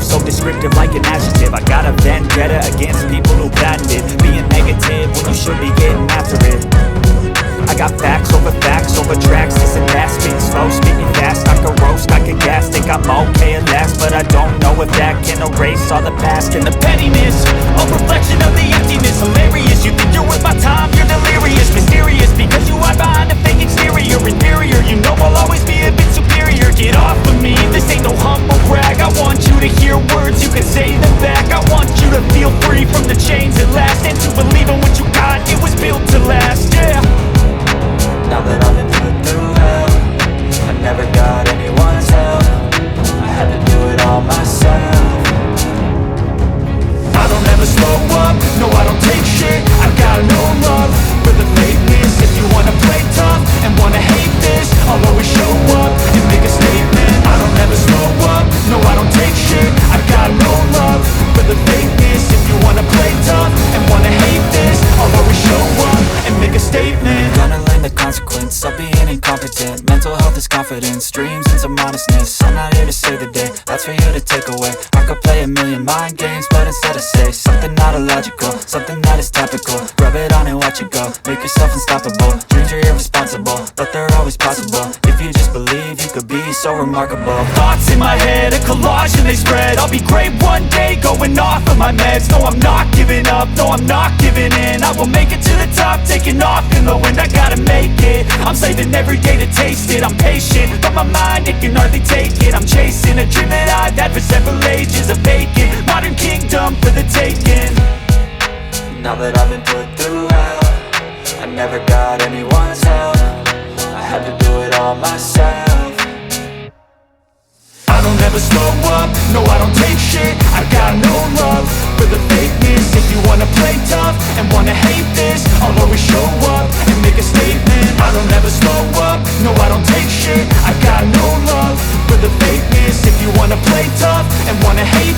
truth, so descriptive like an adjective. I got a vendetta against people who patented being negative when you should be getting after it. I got facts over tracks, this and that. Speak slow, speaking fast, I can roast, I can gas. Think I'm okay at last, but I don't know if that can erase all the past. And the pettiness, a reflection of the emptiness. Hilarious, you think you're worth my time, you're delirious. Mysterious, because you hide behind a fake exterior. Inferior, you know I'll always be a bit superior. Get off of me, this ain't no humble brag. I want you to hear words, you can say them back. I want you to feel free from the chains at last, and to believe in what you got, it was built to last, yeah. Now that I've been put through hell, I never got anyone's help. I had to do it all myself. I don't ever slow up, no I don't take shit. I got no love for the fakeness. If you wanna play tough and wanna hate this, I'll always show up and make a statement. I don't ever slow up, no I don't take shit. I got no love for the fakeness. If you wanna play tough and wanna hate this, I'll always show up and make a statement. Gonna learn the consequence of being incompetent. Mental health is confidence, dreams and some honestness. I'm not here to save the day, that's for you to take away. I could play a million mind games, but instead I say something not illogical, something that is topical. Rub it on and watch it go, make yourself unstoppable. Dreams are irresponsible, but they're always possible. If you just believe, you could be so remarkable. Thoughts in my head, a collage and they spread. I'll be great one day, going off of my meds. No, I'm not giving up, no, I'm not giving in. I will make it to the top, taking off in the wind. I gotta make it, I'm saving every day to taste it. I'm patient, but my mind, it can hardly take it. I'm chasing a dream that I've had for several ages. A vacant, modern kingdom for the taking. Now that I've been put through hell, I never got anyone's help. I had to do it all myself. I don't ever slow up, no I don't take shit. I got no love for the fakeness. If you wanna play tough and wanna hate this, I'll always show up and make a statement. I don't ever slow up, no I don't take shit. I got no love for the fakeness. If you wanna play tough and wanna hate